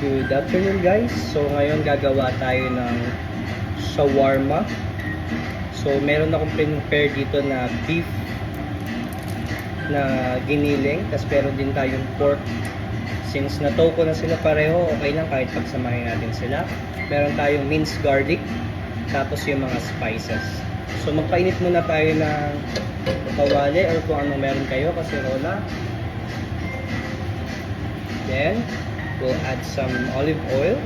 Good afternoon guys. So ngayon gagawa tayo ng shawarma. So meron akong prepare dito na beef na giniling. Tapos meron din tayong pork. Since natow ko na sila pareho, okay lang kahit pagsamahin natin sila. Meron tayong minced garlic. Tapos yung mga spices. So magpainit muna tayo ng kawali or kung anong meron kayo, kaserola. Then we'll add some olive oil.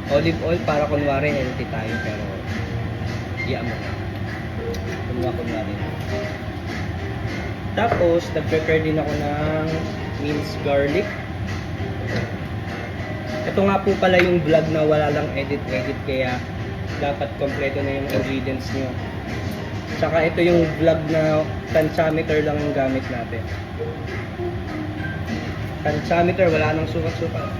Olive oil para kunwari healthy tayo pero diyan mo na. Kunwari na. Tapos, nag-prepare din ako ng minced garlic. Ito nga po pala yung vlog na wala lang edit-edit kaya dapat kompleto na yung ingredients nyo. Tsaka ito yung vlog na tantiameter lang yung gamit natin. Tantiameter, wala nang sukat-sukat.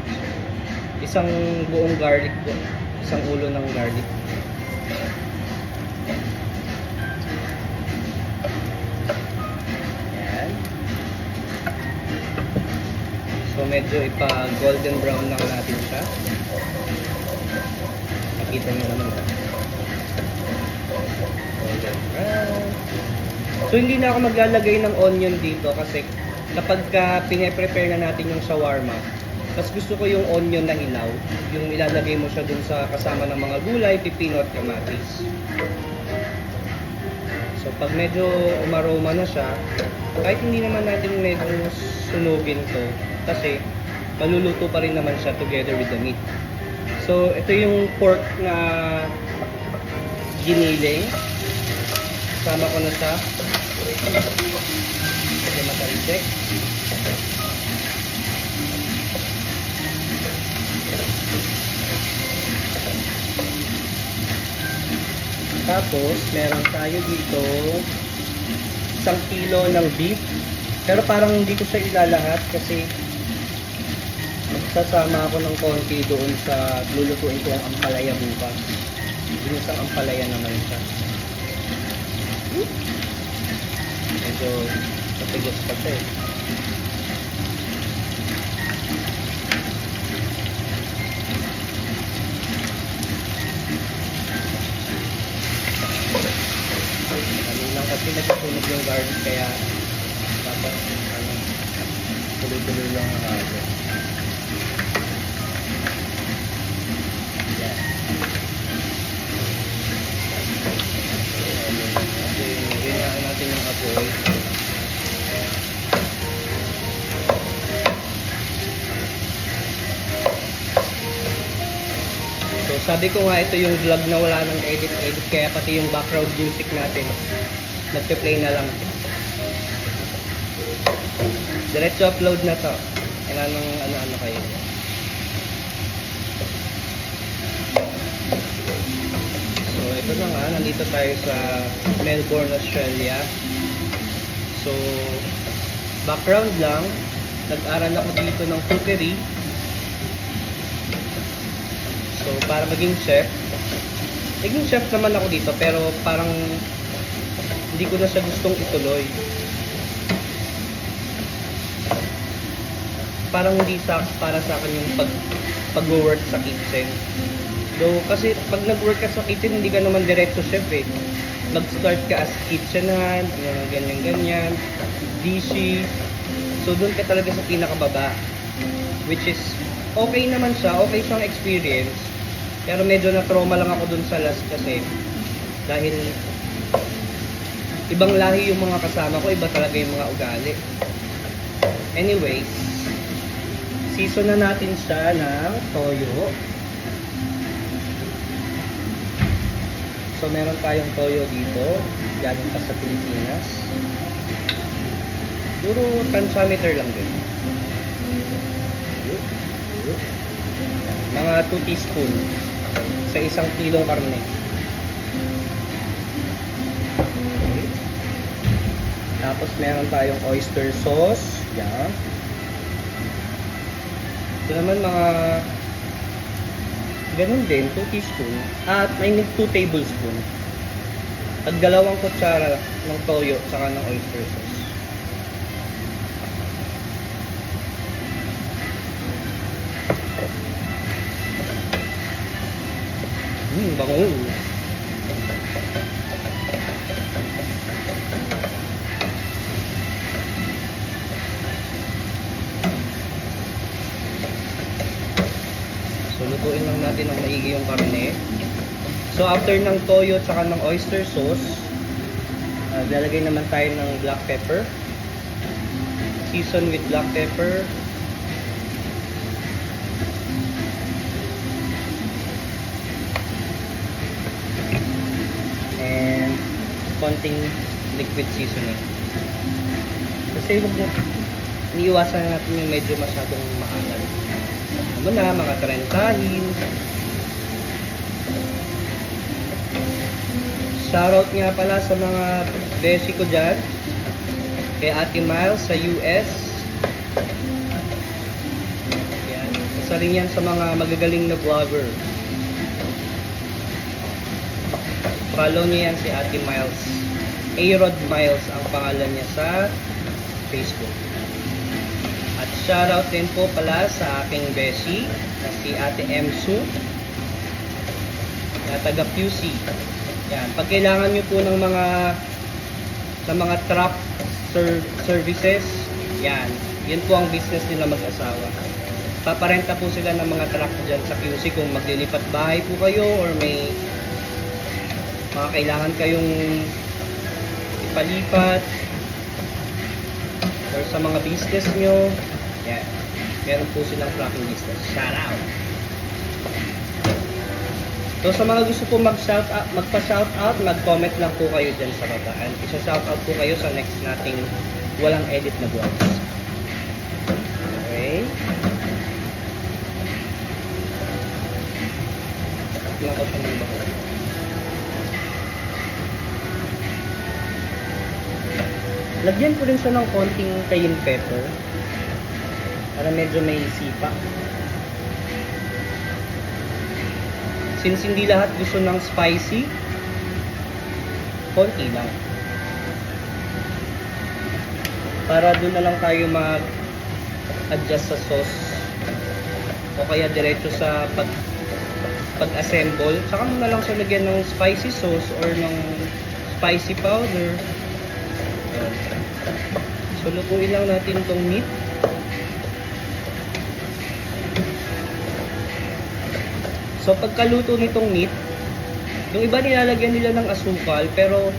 Isang buong garlic po. Isang ulo ng garlic. Ayan. So medyo ipa-golden brown lang natin siya. Nakita nyo naman ba? Golden brown. So hindi na ako maglalagay ng onion dito kasi kapag pine-prepare na natin yung shawarma, mas gusto ko yung onion na hilaw, yung ilalagay mo siya dun sa kasama ng mga gulay, pipino at kamatis. So pag medyo umaroma na siya, kahit hindi naman natin medyo sunugin to, kasi maluluto pa rin naman siya together with the meat. So ito yung pork na giniling. Sama ko na siya. Kasi matarisek. Tapos, meron tayo dito 1 kilo ng beef. Pero parang hindi ko siya ilalahat kasi magsasama ako ng konti doon sa lulutuin ko ang ampalaya bukas. Ginisang ampalaya naman siya. Medyo matigas pa siya eh. Kanina kasi nagsusunog yung garlic kaya dapat tuloy-tuloy lang ang halo. Yan. Rinaan natin yung apoy. So sabi ko nga ito yung vlog na wala nang edit-edit kaya pati yung background music natin nagpe-play na lang. Diretso upload na to. Kailangan ng ano-ano kayo. So ito na nga, nandito tayo sa Melbourne, Australia. So background lang, nag-aral ako dito ng cookery. So, para maging chef, naging chef naman ako dito, pero parang hindi ko na siya gustong ituloy. Parang hindi para sa akin yung pag-work sa kitchen. Though, kasi pag nag-work ka sa kitchen, hindi ka naman diretso chef eh. Mag-start ka as kitchen hand, ganyan-ganyan, dishy. So, doon ka talaga sa pinakababa. Which is, okay naman siya, okay siyang experience. Pero medyo na-trauma lang ako dun sa last kasi dahil ibang lahi yung mga kasama ko, iba talaga yung mga ugali. Anyways, season na natin siya ng toyo. So meron tayong toyo dito, galing pa sa Pilipinas. Puro tantiameter lang din. Mga 2 teaspoon sa 1 kilong karne. Okay. Tapos meron tayong oyster sauce. Yan. Ito naman mga ganun din, 2 teaspoon. At may 2 tablespoon. At 2 kutsara ng toyo saka ng oyster sauce. bango. So, lutuin lang natin ng maigi yung karne. So, after ng toyo at saka ng oyster sauce, lalagay naman tayo ng black pepper. Season with black pepper. And konting liquid seasoning. Kasi iniiwasan natin yung medyo masyadong maalat. Ano na, mga trentahin. Shoutout nga pala sa mga beshi ko dyan. Kay Ate Miles sa US. Yan. Isa rin yan sa mga magagaling na vlogger. Follow niyo yan si Ate Miles. A-Rod Miles ang pangalan niya sa Facebook. At shoutout din po pala sa aking beshi na si Ate Emsu na taga QC. Yan, pag kailangan niyo po ng mga truck services, yan po ang business nila mag-asawa. Paparenta po sila ng mga truck dyan sa QC kung maglilipat bahay po kayo or may mga kailangan kayong ipalipat or sa mga business nyo. Yan, meron po silang trucking business. Shout out! So sa mga gusto po magpa-shoutout, mag-comment lang po kayo dyan sa baba. And isa-shoutout po kayo sa next nating walang edit na vlogs. Okay. Tingnan ko siya ng bago. Lagyan ko rin siya ng konting cayenne pepper para medyo may sipa. Since hindi lahat gusto ng spicy, konti lang. Para doon na lang tayo mag-adjust sa sauce. O kaya diretso sa pag-assemble. Saka mo na lang siya lagyan ng spicy sauce or ng spicy powder. So, lutuin lang natin itong meat. So, pagkaluto nitong meat, yung iba nilalagyan nila ng asukal, pero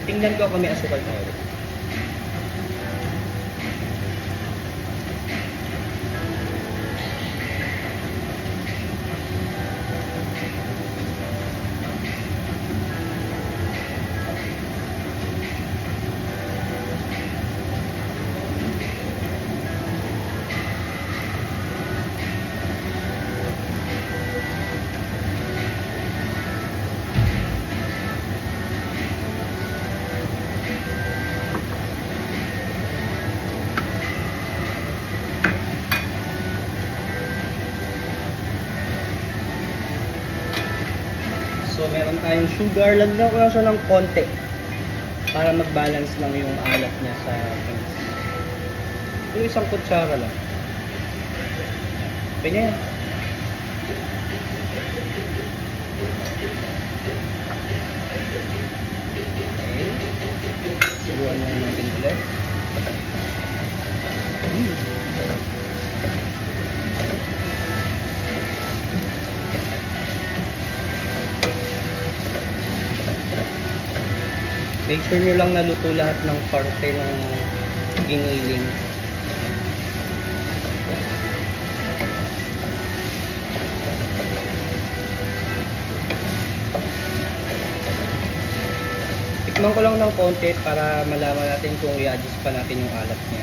tingnan ko kung may asukal tayo. So, meron tayong sugar. Lagyan ko lang siya ng konti para mag-balance lang yung alat niya sa things. Yung isang kutsara lang. Okay na yan. Okay. Subuan na natin ulit. Make sure nyo lang naluto lahat ng parte ng giniling. Tikman ko lang ng konti para malaman natin kung i-adjust pa natin yung alat niya.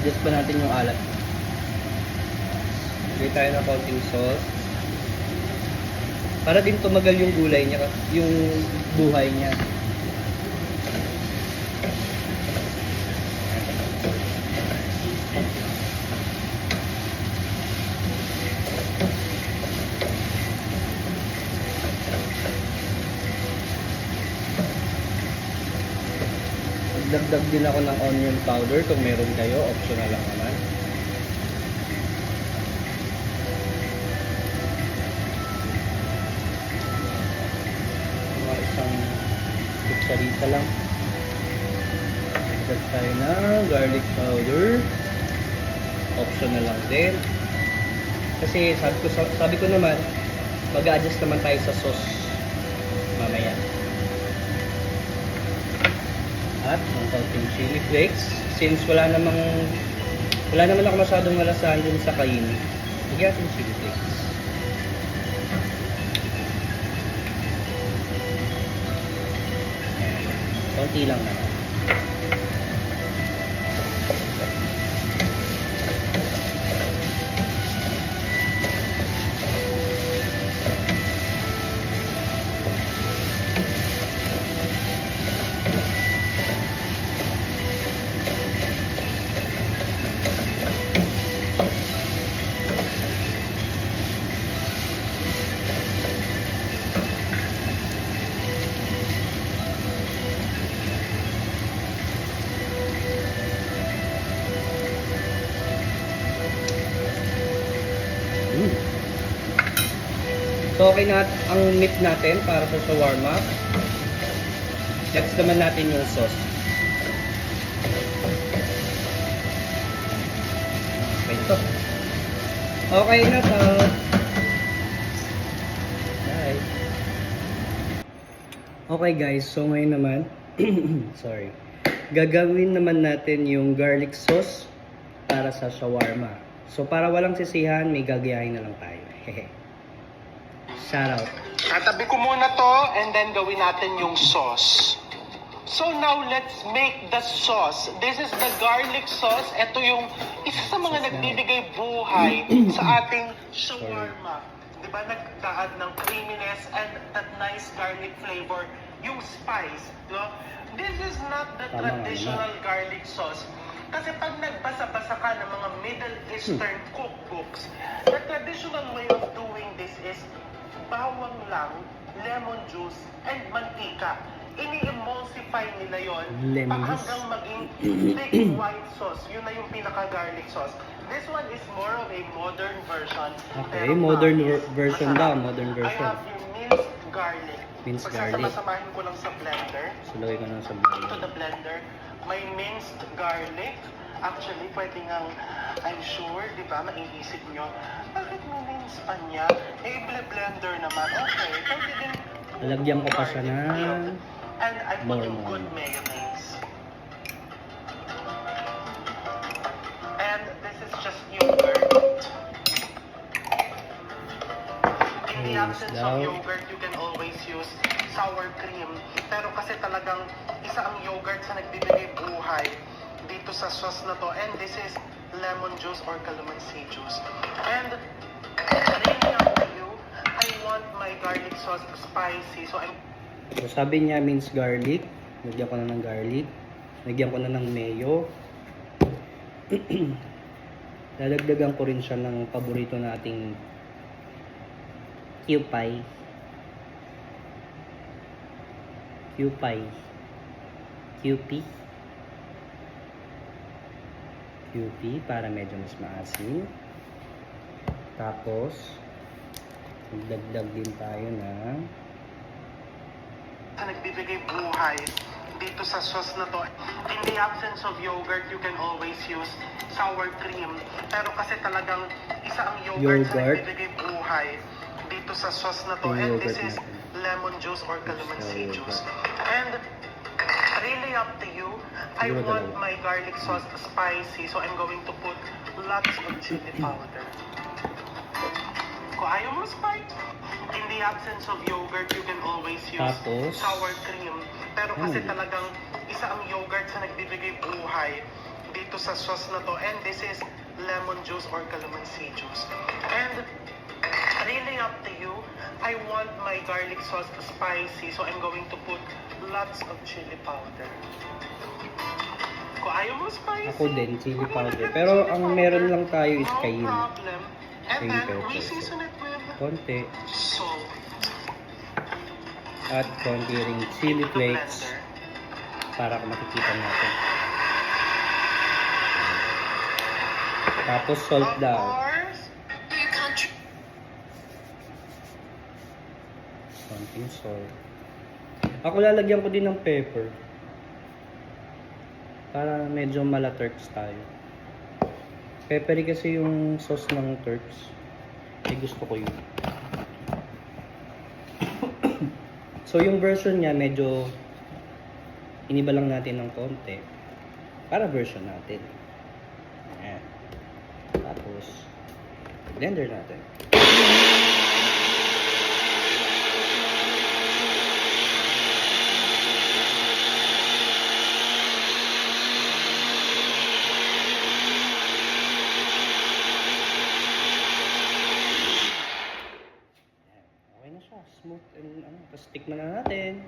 Adjust pa natin yung alat. Bigay tayo ng konting sauce. Para din tumagal yung gulay niya, yung buhay niya. Magdagdag din ako ng onion powder kung meron kayo, optional lang naman. Mga isang kutsarita lang. Dagdag tayo ng garlic powder. Optional lang din. Kasi sabi ko naman, mag-adjust naman tayo sa sauce mamaya. At ng konting chili flakes. Since wala naman ako masyadong malasahan dun sa kain, lagyan natin chili flakes. Konti lang naman. So okay na ang meat natin para sa shawarma. Next naman natin yung sauce. Okay ito. Okay na to. Bye. Okay guys, so ngayon naman sorry. Gagawin naman natin yung garlic sauce para sa shawarma. So para walang sisihan, may gagayahin na lang tayo. Hehe. Shout out. Tatabi ko muna to and then gawin natin yung sauce. So now let's make the sauce. This is the garlic sauce. Ito yung isa sa mga nagbibigay buhay sa ating shawarma. Diba nagdaan ng creaminess and that nice garlic flavor. Yung spice. No? This is not the traditional garlic sauce. Kasi pag nagbasa-basa ka ng mga Middle Eastern cookbooks, the traditional way of doing this is bawang lang, lemon juice, and mantika. Ini-emulsify nila yon hanggang maging thick white sauce. Yun na yung pinaka-garlic sauce. This one is more of a modern version. Okay, modern version daw, modern I version. have yung minced garlic. Minced garlic. Pagsasama-samahin ko lang sa blender. Sulawin ko na sa To blender. the blender, may minced garlic. Actually, pwede nga, I'm sure, di ba, maiisip nyo, bakit may mince pa niya? Eh, blender naman. Okay, pwede din. Lalagyan ko pa siya ng And I put more. good mayonnaise. And this is just yogurt. In the absence of yogurt, you can always use sour cream. Pero kasi talagang isa ang yogurt sa nagbibigay buhay dito sa sauce na to. And this is lemon juice or calamansi juice. And really up to you, I want my garlic sauce spicy. So sabi niya minced garlic. Lagyan ko na ng garlic. Lagyan ko na ng mayo. Lalagdagan ko rin siya ng paborito nating Kewpie. Kewpie. Kewpie para medyo mas maasim. Tapos magdagdag din tayo ng nagbibigay buhay dito sa sauce na to. In the absence of yogurt, you can always use sour cream. Pero kasi talagang isa ang yogurt. Sa nagbibigay buhay dito sa sauce na to. And this is lemon juice or calamansi juice. And really up to you. I want my garlic sauce spicy, so I'm going to put lots of chili powder. Kung ayaw mo spicy, in the absence of yogurt, you can always use sour cream. Pero kasi talagang isa ang yogurt sa nagbibigay buhay dito sa sauce na to. And this is lemon juice or calamansi juice. And really up to you. I want my garlic sauce spicy, so I'm going to put lots of chili powder. Kung ayaw mo spicy, ako din, chili powder. Pero ang meron lang tayo is cayenne. No problem. And Cayenne then, we pepper. season it with Konti. salt. At konti ring chili flakes. para makikita natin. Tapos salt Of daw. course. Something salt. Ako lalagyan ko din ng pepper. Para medyo mala-Turks tayo. Peppery kasi yung sauce ng Turks. Eh gusto ko yun. So yung version niya medyo iniba lang natin ng konti. Para version natin. Ayan. Tapos blender natin. Okay na siya, smooth and ano, tapos tikman na natin.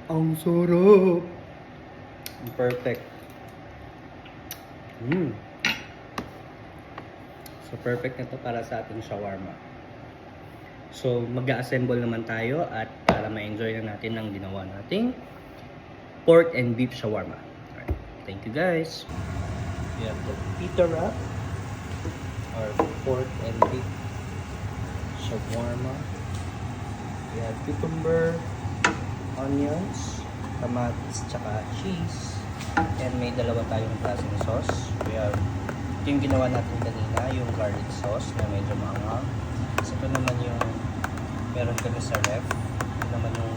Ang sarap! Perfect. So, perfect na to para sa ating shawarma. So, mag-assemble naman tayo at para ma-enjoy na natin ang ginawa nating pork and beef shawarma. Alright. Thank you guys. We have the pita wrap or pork and beef shawarma. We have cucumber, onions, kamatis, tsaka cheese. And may dalawa tayong klaseng sauce. We have yung ginawa natin kanina, yung garlic sauce na medyo maanghang. So, ito naman yung meron kami sa ref. Ito naman yung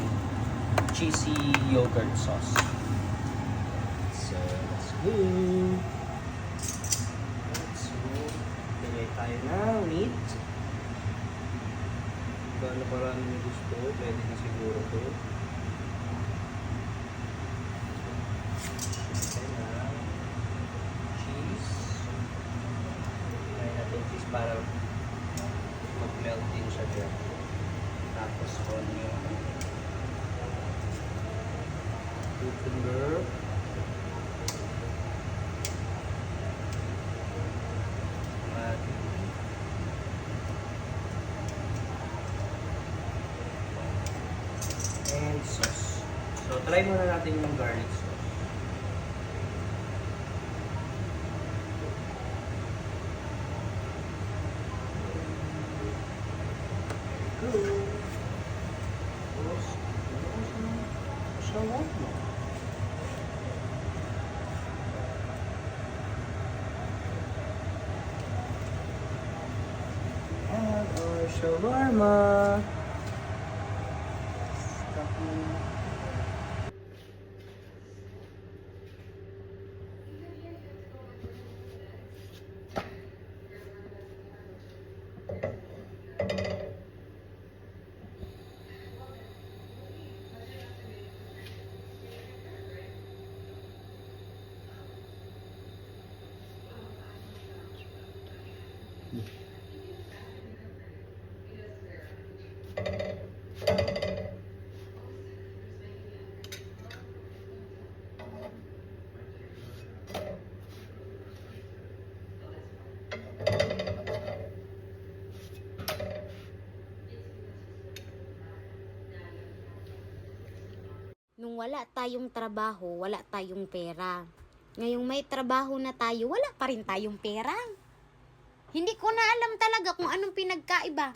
cheesy yogurt sauce. So, let's go! Let's go! Pili tayo ng meat. Gaano parang gusto, pwede na siguro to. Para mag-melt din siya dyan. Tapos onion, cucumber, and sauce. So, try muna natin yung garlic sauce. Shawarma. And our shawarma. Nung wala tayong trabaho, wala tayong pera. Ngayong may trabaho na tayo, wala pa rin tayong pera. Hindi ko na alam talaga kung anong pinagkaiba.